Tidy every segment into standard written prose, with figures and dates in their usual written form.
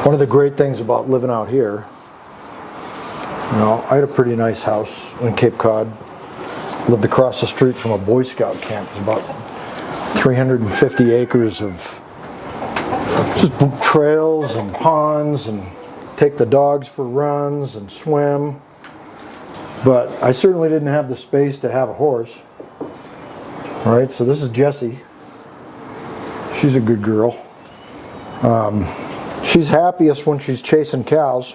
One of the great things about living out here, I had a pretty nice house in Cape Cod. Lived across the street from a Boy Scout camp. It was about 350 acres of just trails and ponds, and take the dogs for runs and swim. But I certainly didn't have the space to have a horse. All right, so this is Jessie. She's a good girl. She's happiest when she's chasing cows.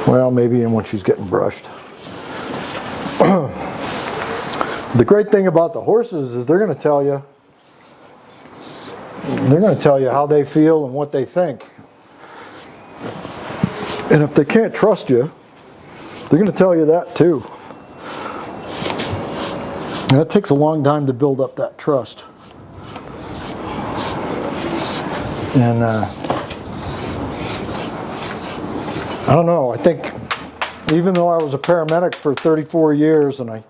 Well, maybe when she's getting brushed. The great thing about the horses is they're going to tell you how they feel and what they think. And if they can't trust you, they're going to tell you that too. And it takes a long time to build up that trust. And I don't know, I think even though I was a paramedic for 34 years, and I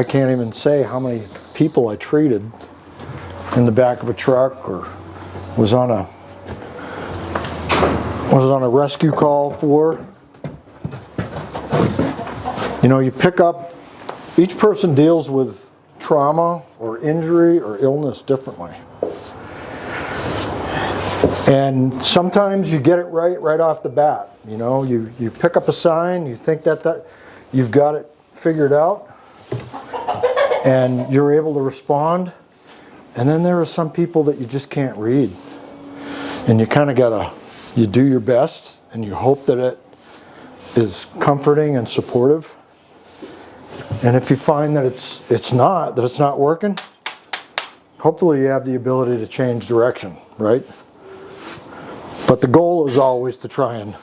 can't even say how many people I treated in the back of a truck or was on a rescue call for. You pick up, each person deals with trauma or injury or illness differently. And sometimes you get it right off the bat. You pick up a sign, you think that you've got it figured out, and you're able to respond. And then there are some people that you just can't read. And you kind of you do your best, and you hope that it is comforting and supportive. And if you find that it's not working, hopefully you have the ability to change direction, right? But the goal is always to try and,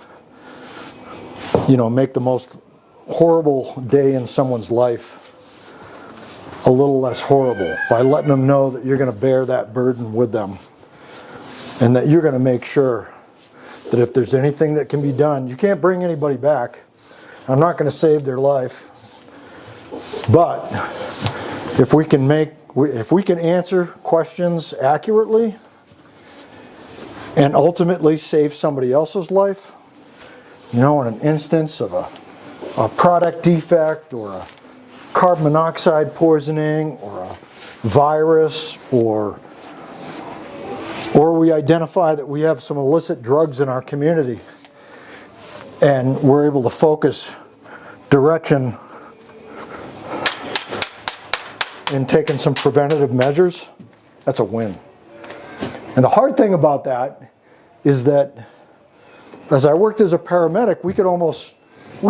make the most horrible day in someone's life a little less horrible by letting them know that you're going to bear that burden with them, and that you're going to make sure that if there's anything that can be done, you can't bring anybody back. I'm not going to save their life, but if we can answer questions accurately and ultimately save somebody else's life, in an instance of a product defect or a carbon monoxide poisoning or a virus, or we identify that we have some illicit drugs in our community and we're able to focus direction in taking some preventative measures, that's a win. And the hard thing about that is that as I worked as a paramedic, we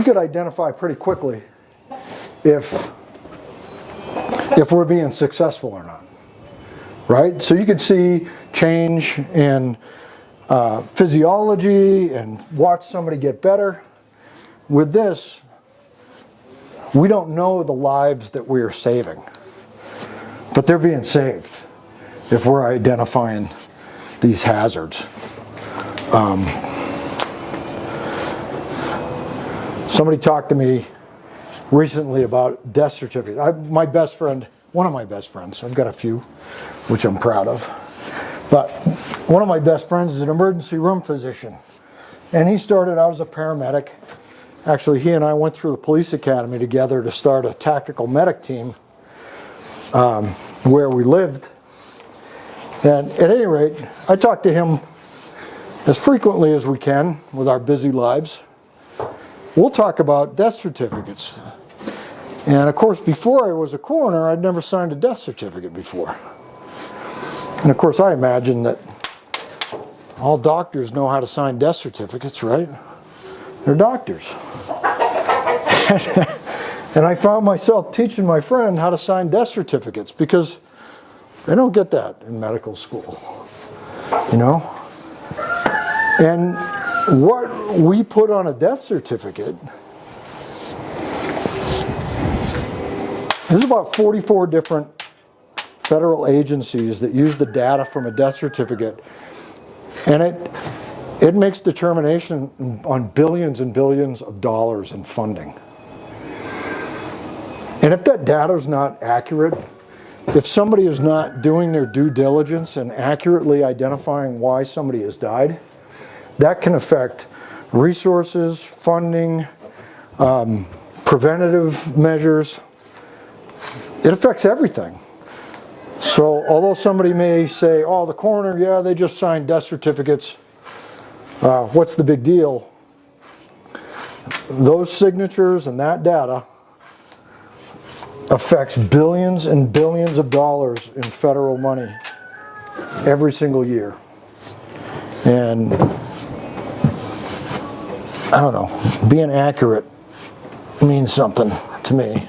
could identify pretty quickly if we're being successful or not, right? So you could see change in physiology and watch somebody get better. With this, we don't know the lives that we are saving, but they're being saved if we're identifying these hazards. Somebody talked to me recently about death certificates. My best friend, one of my best friends, I've got a few, which I'm proud of, but one of my best friends is an emergency room physician, and he started out as a paramedic. Actually, he and I went through the police academy together to start a tactical medic team where we lived. And at any rate, I talk to him as frequently as we can with our busy lives. We'll talk about death certificates. And of course, before I was a coroner, I'd never signed a death certificate before. And of course, I imagine that all doctors know how to sign death certificates, right? They're doctors. And I found myself teaching my friend how to sign death certificates because they don't get that in medical school, And what we put on a death certificate, there's about 44 different federal agencies that use the data from a death certificate, and it makes determination on billions and billions of dollars in funding. And if that data is not accurate, If somebody is not doing their due diligence and accurately identifying why somebody has died, that can affect resources, funding, preventative measures. It affects everything. So although somebody may say, oh, the coroner, yeah, they just signed death certificates, what's the big deal? Those signatures and that data affects billions and billions of dollars in federal money every single year. And I don't know, being accurate means something to me.